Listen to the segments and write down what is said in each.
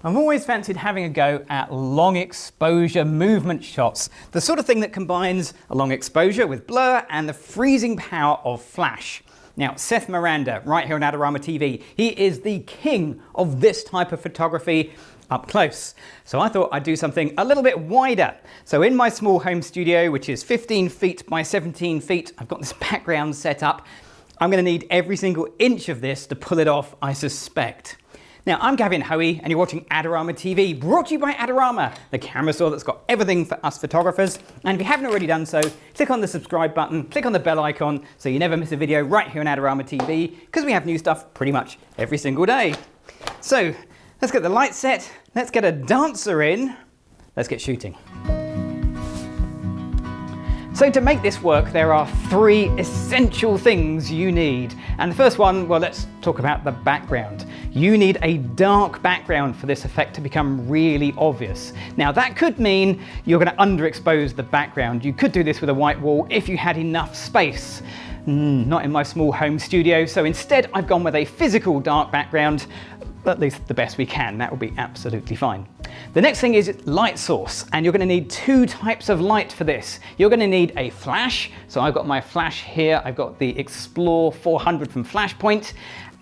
I've always fancied having a go at long exposure movement shots, the sort of thing that combines a long exposure with blur and the freezing power of flash. Now, Seth Miranda, right here on Adorama TV, he is the king of this type of photography up close. So I thought I'd do something a little bit wider. So in my small home studio, which is 15 feet by 17 feet, I've got this background set up. I'm going to need every single inch of this to pull it off, I suspect. Now, I'm Gavin Hoey, and you're watching Adorama TV, brought to you by Adorama, the camera store that's got everything for us photographers. And if you haven't already done so, click on the subscribe button, click on the bell icon, so you never miss a video right here on Adorama TV, because we have new stuff pretty much every single day. So, let's get the light set, let's get a dancer in, let's get shooting. So to make this work, there are three essential things you need. And the first one, well, let's talk about the background. You need a dark background for this effect to become really obvious. Now that could mean you're going to underexpose the background. You could do this with a white wall if you had enough space. Not in my small home studio, so instead I've gone with a physical dark background, at least the best we can. That will be absolutely fine. The next thing is light source, and you're going to need two types of light for this. You're going to need a flash, so I've got my flash here, I've got the Explore 400 from Flashpoint,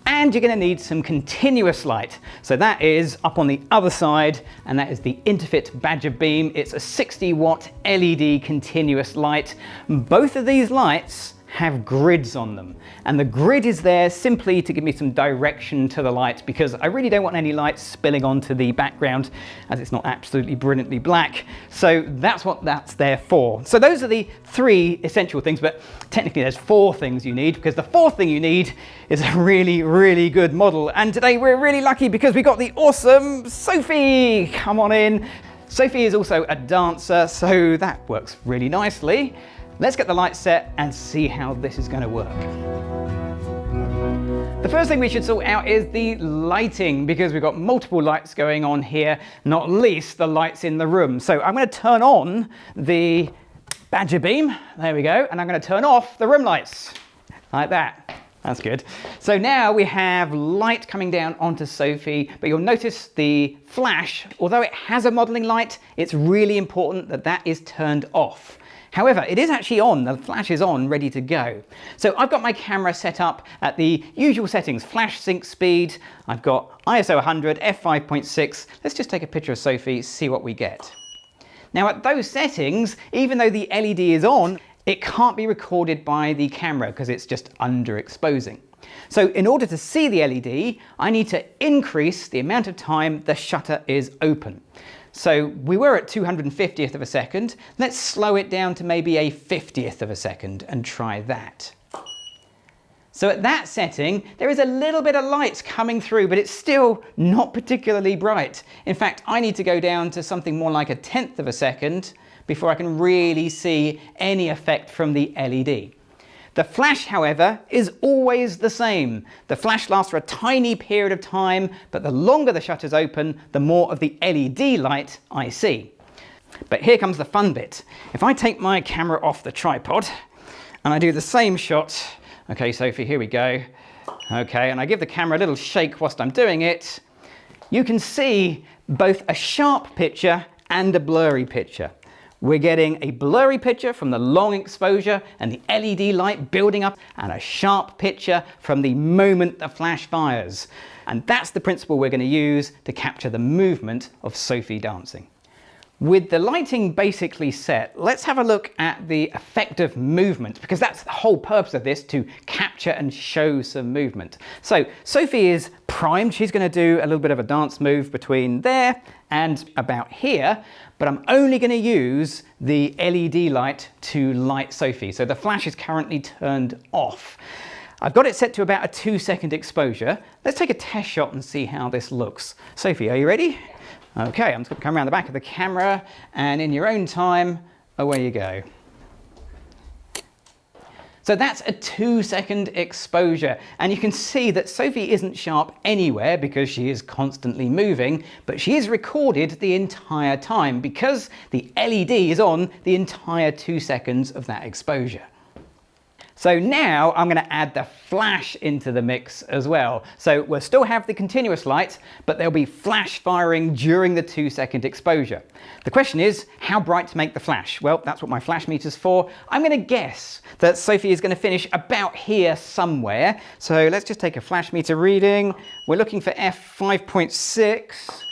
and you're going to need some continuous light. So that is up on the other side, and that is the Interfit Badger Beam. It's a 60 watt LED continuous light. Both of these lights have grids on them, and the grid is there simply to give me some direction to the light, because I really don't want any light spilling onto the background as it's not absolutely brilliantly black. So that's what that's there for. So those are the three essential things, but technically there's four things you need, because the fourth thing you need is a really good model. And today we're really lucky because we got the awesome Sophie. Come on in. Sophie is also a dancer, so that works really nicely. Let's get the light set and see how this is going to work. The first thing we should sort out is the lighting, because we've got multiple lights going on here, not least the lights in the room. So I'm going to turn on the Badger Beam, there we go, and I'm going to turn off the room lights, like that. That's good. So now we have light coming down onto Sophie, but you'll notice the flash, although it has a modeling light, it's really important that that is turned off. However, it is actually on, the flash is on, ready to go. So I've got my camera set up at the usual settings, flash sync speed, I've got ISO 100, f5.6. Let's just take a picture of Sophie, see what we get. Now at those settings, even though the LED is on, it can't be recorded by the camera because it's just underexposing. So in order to see the LED, I need to increase the amount of time the shutter is open. So we were at 250th of a second. Let's slow it down to maybe a 50th of a second and try that. So at that setting, there is a little bit of light coming through, but it's still not particularly bright. In fact, I need to go down to something more like a 10th of a second before I can really see any effect from the LED. The flash, however, is always the same. The flash lasts for a tiny period of time, but the longer the shutter's open, the more of the LED light I see. But here comes the fun bit. If I take my camera off the tripod and I do the same shot, okay, Sophie, here we go. Okay, and I give the camera a little shake whilst I'm doing it, you can see both a sharp picture and a blurry picture. We're getting a blurry picture from the long exposure and the LED light building up, and a sharp picture from the moment the flash fires. And that's the principle we're going to use to capture the movement of Sophie dancing. With the lighting basically set, let's have a look at the effect of movement, because that's the whole purpose of this, to capture and show some movement. So Sophie is primed. She's going to do a little bit of a dance move between there and about here, but I'm only going to use the LED light to light Sophie. So the flash is currently turned off. I've got it set to about a 2-second exposure. Let's take a test shot and see how this looks. Sophie, are you ready? Okay, I'm just going to come around the back of the camera, and in your own time, away you go. So that's a 2-second exposure, and you can see that Sophie isn't sharp anywhere because she is constantly moving, but she is recorded the entire time because the LED is on the entire 2 seconds of that exposure. So now I'm going to add the flash into the mix as well. So we'll still have the continuous light, but there'll be flash firing during the 2-second exposure. The question is, how bright to make the flash? Well, that's what my flash meter's for. I'm going to guess that Sophie is going to finish about here somewhere. So let's just take a flash meter reading. We're looking for f5.6.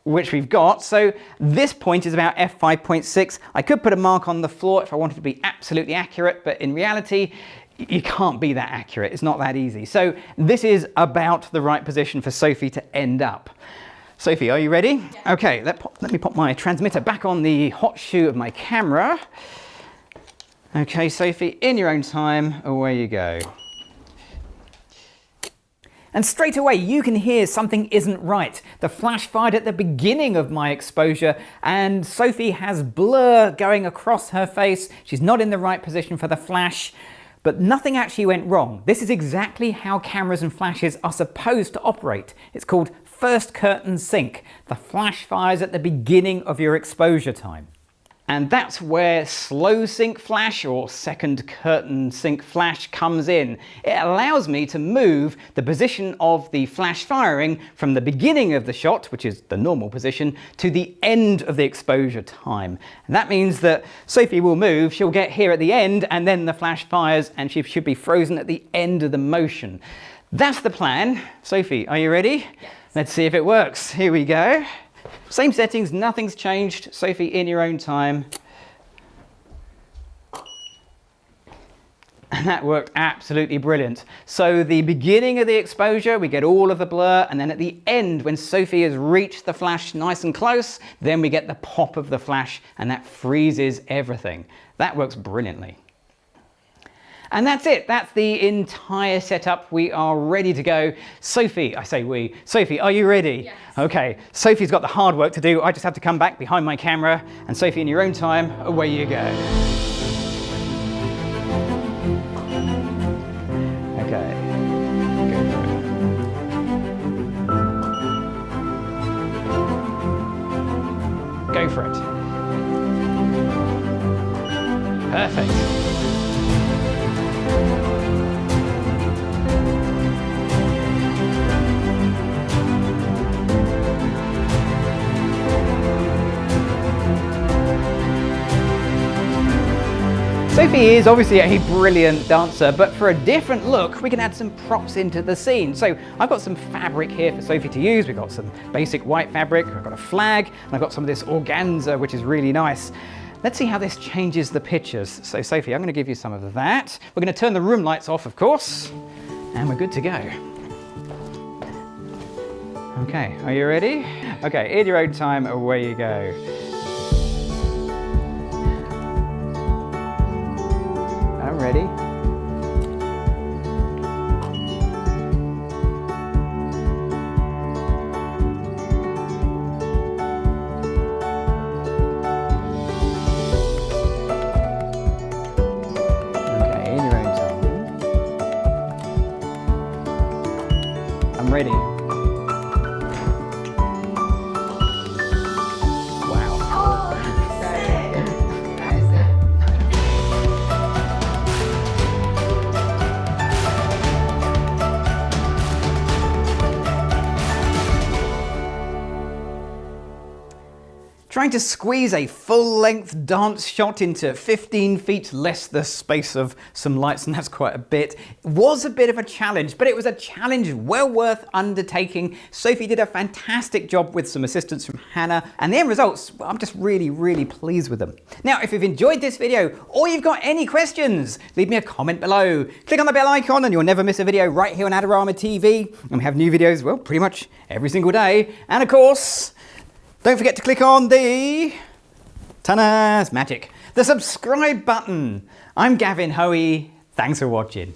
which we've got. So this point is about f5.6. I could put a mark on the floor if I wanted to be absolutely accurate, but in reality, you can't be that accurate. It's not that easy. So this is about the right position for Sophie to end up. Sophie, are you ready? Yeah. Okay, let me pop my transmitter back on the hot shoe of my camera. Okay, Sophie, in your own time, away you go. And straight away you can hear something isn't right. The flash fired at the beginning of my exposure and Sophie has blur going across her face. She's not in the right position for the flash, but nothing actually went wrong. This is exactly how cameras and flashes are supposed to operate. It's called first curtain sync. The flash fires at the beginning of your exposure time. And that's where slow sync flash or second curtain sync flash comes in. It allows me to move the position of the flash firing from the beginning of the shot, which is the normal position, to the end of the exposure time. And that means that Sophie will move, she'll get here at the end, and then the flash fires and she should be frozen at the end of the motion. That's the plan. Sophie, are you ready? Yes. Let's see if it works. Here we go. Same settings, nothing's changed. Sophie, in your own time. And that worked absolutely brilliant. So the beginning of the exposure, we get all of the blur, and then at the end, when Sophie has reached the flash nice and close, then we get the pop of the flash, and that freezes everything. That works brilliantly. And that's it. That's the entire setup. We are ready to go. Sophie, I say we. Sophie, are you ready? Yes. Okay, Sophie's got the hard work to do. I just have to come back behind my camera. And Sophie, in your own time, away you go. Okay, go for it. Go for it. Perfect. Sophie is obviously a brilliant dancer, but for a different look, we can add some props into the scene. So I've got some fabric here for Sophie to use. We've got some basic white fabric, I've got a flag, and I've got some of this organza, which is really nice. Let's see how this changes the pictures. So Sophie, I'm going to give you some of that. We're going to turn the room lights off, of course, and we're good to go. Okay, are you ready? Okay, in your own time, away you go. I'm ready. Okay, in your own time. I'm ready. Trying to squeeze a full-length dance shot into 15 feet less the space of some lights, and that's quite a bit, was a bit of a challenge, but it was a challenge well worth undertaking. Sophie did a fantastic job with some assistance from Hannah, and the end results, well, I'm just really pleased with them. Now, if you've enjoyed this video, or you've got any questions, leave me a comment below. Click on the bell icon and you'll never miss a video right here on Adorama TV. And we have new videos, well, pretty much every single day. And of course, don't forget to click on the, ta-da, it's magic, the subscribe button. I'm Gavin Hoey, thanks for watching.